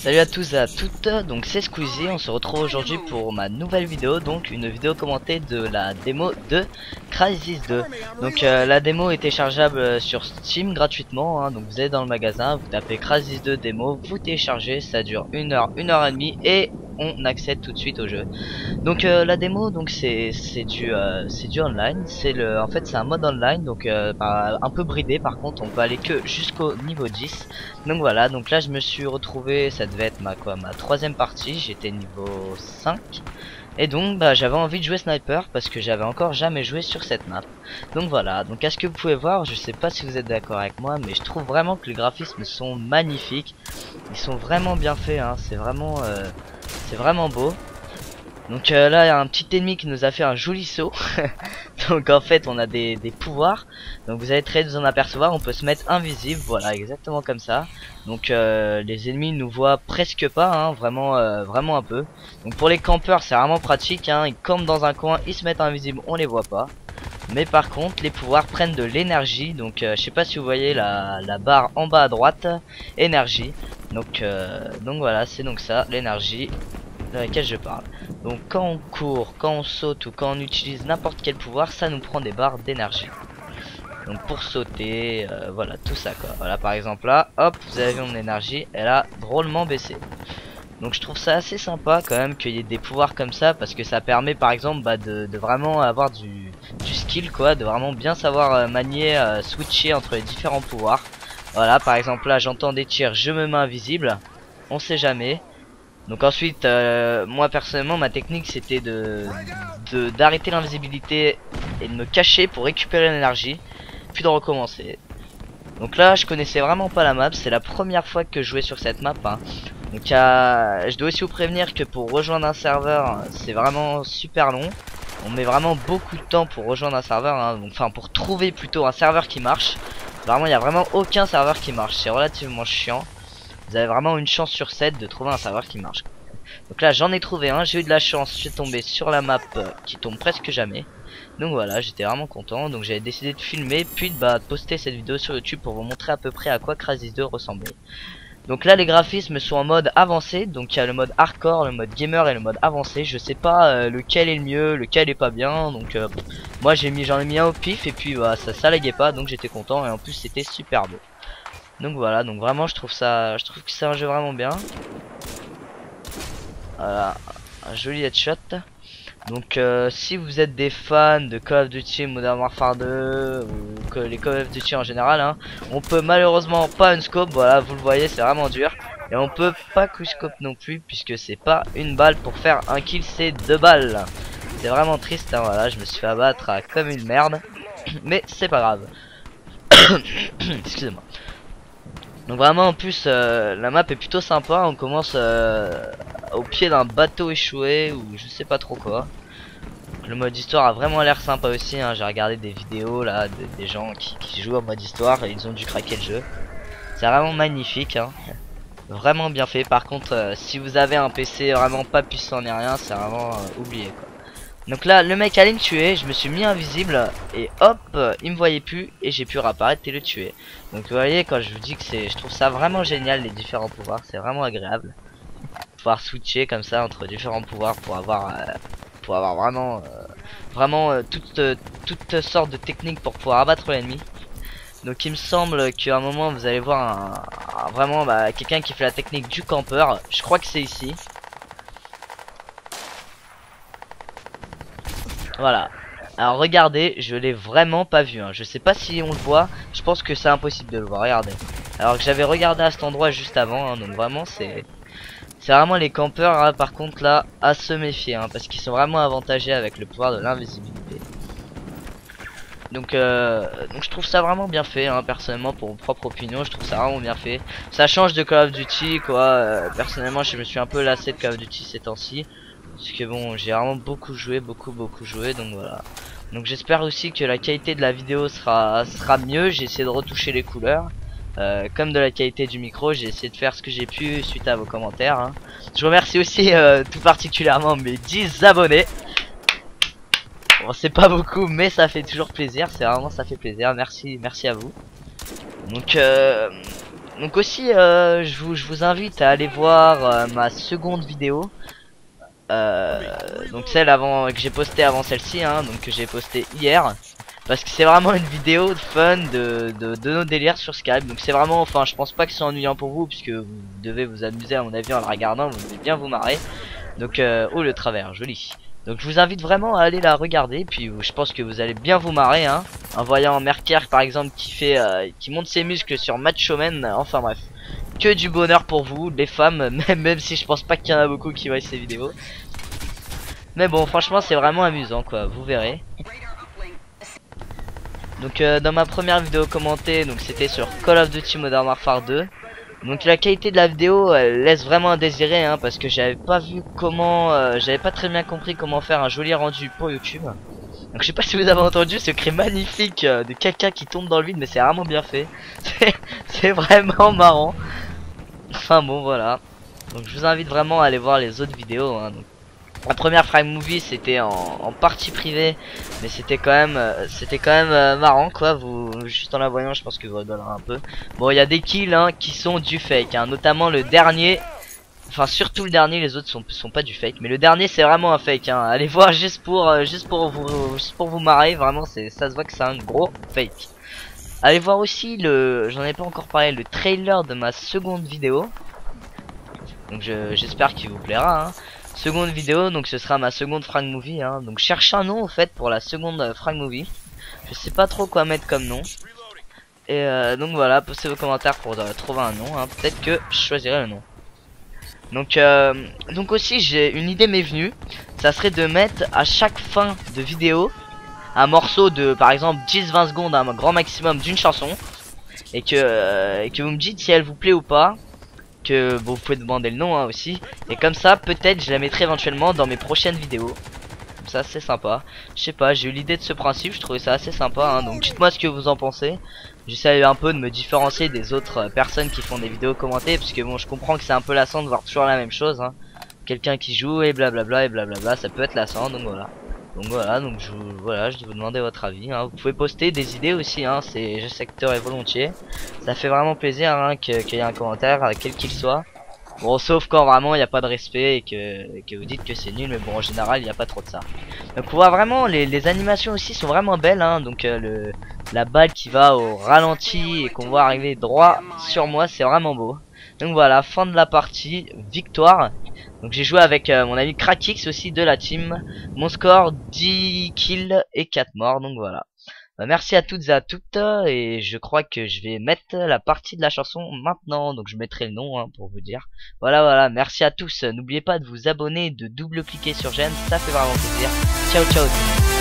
Salut à tous et à toutes, donc c'est Squeezie, on se retrouve aujourd'hui pour ma nouvelle vidéo, donc une vidéo commentée de la démo de Crysis 2. Donc la démo est téléchargeable sur Steam gratuitement, hein, donc vous allez dans le magasin, vous tapez Crysis 2 démo, vous téléchargez, ça dure 1 heure, 1 heure et demie et on accède tout de suite au jeu. Donc la démo, donc c'est du online, en fait c'est un mode online, donc un peu bridé. Par contre on peut aller que jusqu'au niveau 10. Donc voilà, donc là je me suis retrouvé, ça devait être ma troisième partie, j'étais niveau 5. Et donc bah j'avais envie de jouer sniper parce que j'avais encore jamais joué sur cette map. Donc voilà, donc à ce que vous pouvez voir, je sais pas si vous êtes d'accord avec moi, mais je trouve vraiment que les graphismes sont magnifiques. Ils sont vraiment bien faits, hein. C'est vraiment beau. Donc là il y a un petit ennemi qui nous a fait un joli saut. Donc en fait on a des pouvoirs. Donc vous allez très vous en apercevoir, on peut se mettre invisible, voilà, exactement comme ça. Donc les ennemis nous voient presque pas, hein, vraiment un peu. Donc pour les campeurs c'est vraiment pratique, hein, ils campent dans un coin, ils se mettent invisibles, on les voit pas. Mais par contre les pouvoirs prennent de l'énergie. Donc je sais pas si vous voyez la barre en bas à droite, énergie. Donc voilà, c'est donc ça, l'énergie de laquelle je parle. Donc quand on court, quand on saute ou quand on utilise n'importe quel pouvoir, ça nous prend des barres d'énergie. Donc pour sauter, voilà, tout ça quoi. Voilà, par exemple là, hop, vous avez vu mon énergie, elle a drôlement baissé. Donc je trouve ça assez sympa quand même qu'il y ait des pouvoirs comme ça, parce que ça permet par exemple de vraiment avoir du skill quoi, de vraiment bien savoir manier, switcher entre les différents pouvoirs. Voilà, par exemple là j'entends des tirs, je me mets invisible, on sait jamais. Donc ensuite, moi personnellement, ma technique c'était d'arrêter l'invisibilité et de me cacher pour récupérer l'énergie, puis de recommencer. Donc là, je connaissais vraiment pas la map, c'est la première fois que je jouais sur cette map, hein. Donc je dois aussi vous prévenir que pour rejoindre un serveur, c'est vraiment super long. On met vraiment beaucoup de temps pour rejoindre un serveur, hein. Enfin pour trouver plutôt un serveur qui marche. Vraiment, il n'y a vraiment aucun serveur qui marche, c'est relativement chiant. Vous avez vraiment une chance sur 7 de trouver un serveur qui marche. Donc là j'en ai trouvé un, j'ai eu de la chance, je suis tombé sur la map qui tombe presque jamais. Donc voilà, j'étais vraiment content, donc j'avais décidé de filmer puis de poster cette vidéo sur YouTube pour vous montrer à peu près à quoi Crysis 2 ressemblait. Donc là les graphismes sont en mode avancé, donc il y a le mode hardcore, le mode gamer et le mode avancé. Je sais pas lequel est le mieux, lequel est pas bien, donc moi j'en ai mis un au pif et puis ça laguait pas, donc j'étais content et en plus c'était super beau. Donc voilà, donc vraiment je trouve que c'est un jeu vraiment bien. Voilà, un joli headshot. Donc si vous êtes des fans de Call of Duty Modern Warfare 2 ou que les Call of Duty en général, hein, on peut malheureusement pas une scope, voilà, vous le voyez, c'est vraiment dur. Et on peut pas quickscope non plus puisque c'est pas une balle pour faire un kill, c'est 2 balles. C'est vraiment triste, hein, voilà, je me suis fait abattre comme une merde, mais c'est pas grave. Excusez-moi. Donc vraiment en plus la map est plutôt sympa, on commence au pied d'un bateau échoué ou je sais pas trop quoi. Le mode histoire a vraiment l'air sympa aussi, hein. J'ai regardé des vidéos là des gens qui jouent en mode histoire et ils ont dû craquer le jeu. C'est vraiment magnifique, hein. Vraiment bien fait. Par contre si vous avez un PC vraiment pas puissant ni rien, c'est vraiment oublié quoi. Donc là le mec allait me tuer, je me suis mis invisible et hop il me voyait plus et j'ai pu réapparaître et le tuer. Donc vous voyez, quand je vous dis que je trouve ça vraiment génial les différents pouvoirs, c'est vraiment agréable pouvoir switcher comme ça entre différents pouvoirs pour avoir vraiment toutes sortes de techniques pour pouvoir abattre l'ennemi. Donc il me semble qu'à un moment vous allez voir vraiment quelqu'un qui fait la technique du campeur, je crois que c'est ici. Voilà. Alors regardez, je l'ai vraiment pas vu, hein. Je sais pas si on le voit, je pense que c'est impossible de le voir, regardez. Alors que j'avais regardé à cet endroit juste avant, hein, donc vraiment c'est vraiment les campeurs, hein, par contre là, à se méfier, hein, parce qu'ils sont vraiment avantagés avec le pouvoir de l'invisibilité. Donc je trouve ça vraiment bien fait, hein, personnellement, pour mon propre opinion, je trouve ça vraiment bien fait. Ça change de Call of Duty quoi, personnellement je me suis un peu lassé de Call of Duty ces temps-ci. Parce que bon, j'ai vraiment beaucoup joué, beaucoup joué, donc voilà. Donc j'espère aussi que la qualité de la vidéo sera mieux. J'ai essayé de retoucher les couleurs, comme de la qualité du micro. J'ai essayé de faire ce que j'ai pu suite à vos commentaires, hein. Je remercie aussi tout particulièrement mes 10 abonnés. Bon, c'est pas beaucoup, mais ça fait toujours plaisir. C'est vraiment, ça fait plaisir. Merci à vous. Donc donc aussi, je vous invite à aller voir ma seconde vidéo. Donc celle avant que j'ai postée avant celle-ci, hein, donc que j'ai postée hier. Parce que c'est vraiment une vidéo de fun de nos délires sur Skype. Donc c'est vraiment, enfin je pense pas que ce soit ennuyant pour vous, puisque vous devez vous amuser à mon avis en la regardant, vous devez bien vous marrer. Donc oh le travers, joli. Donc je vous invite vraiment à aller la regarder, puis je pense que vous allez bien vous marrer, hein, en voyant Merker par exemple qui monte ses muscles sur Macho Man. Enfin bref, que du bonheur pour vous les femmes, même si je pense pas qu'il y en a beaucoup qui voient ces vidéos. Mais bon franchement c'est vraiment amusant quoi, vous verrez. Donc dans ma première vidéo commentée, donc c'était sur Call of Duty Modern Warfare 2. Donc la qualité de la vidéo elle laisse vraiment à désirer, hein, parce que j'avais pas vu comment, j'avais pas très bien compris comment faire un joli rendu pour YouTube. Donc je sais pas si vous avez entendu ce cri magnifique de quelqu'un qui tombe dans le vide, mais c'est vraiment bien fait. C'est vraiment marrant. Enfin bon voilà. Donc je vous invite vraiment à aller voir les autres vidéos, hein. Donc, la première Frag Movie c'était en partie privée, mais c'était quand même marrant quoi. Vous juste en la voyant, je pense que vous rigolerez un peu. Bon, il y a des kills hein, qui sont du fake, hein, notamment le dernier. Enfin surtout le dernier, les autres sont pas du fake, mais le dernier c'est vraiment un fake. Hein. Allez voir juste pour vous marrer. Vraiment, ça se voit que c'est un gros fake. Allez voir aussi j'en ai pas encore parlé, le trailer de ma seconde vidéo. Donc j'espère qu'il vous plaira. Hein. Seconde vidéo, donc ce sera ma seconde Frag Movie, hein. Donc cherche un nom au fait pour la seconde Frag Movie. Je sais pas trop quoi mettre comme nom. Et donc voilà, postez vos commentaires pour trouver un nom, hein. Peut-être que je choisirai le nom. Donc aussi j'ai une idée m'est venue. Ça serait de mettre à chaque fin de vidéo un morceau de par exemple 10-20 secondes, un grand maximum d'une chanson. Et que vous me dites si elle vous plaît ou pas. Que bon, vous pouvez demander le nom hein, aussi. Et comme ça peut-être je la mettrai éventuellement dans mes prochaines vidéos. Comme ça c'est sympa. Je sais pas, j'ai eu l'idée de ce principe, je trouvais ça assez sympa hein. Donc dites moi ce que vous en pensez. J'essaie un peu de me différencier des autres personnes qui font des vidéos commentées, parce que bon je comprends que c'est un peu lassant de voir toujours la même chose hein. Quelqu'un qui joue et blablabla, ça peut être lassant. Donc voilà, donc je vous demander votre avis hein. Vous pouvez poster des idées aussi hein, je secteur et volontiers. Ça fait vraiment plaisir hein, qu'il y ait un commentaire quel qu'il soit. Bon sauf quand vraiment il n'y a pas de respect et que vous dites que c'est nul, mais bon en général il n'y a pas trop de ça. Donc on voit vraiment les animations aussi sont vraiment belles hein. Donc la balle qui va au ralenti et qu'on voit arriver droit sur moi, c'est vraiment beau. Donc voilà, fin de la partie, victoire. Donc j'ai joué avec mon ami Krakix aussi de la team. Mon score 10 kills et 4 morts. Donc voilà. Merci à toutes et à toutes. Et je crois que je vais mettre la partie de la chanson maintenant. Donc je mettrai le nom hein, pour vous dire. Voilà. Merci à tous. N'oubliez pas de vous abonner, de double-cliquer sur j'aime. Ça fait vraiment plaisir. Ciao.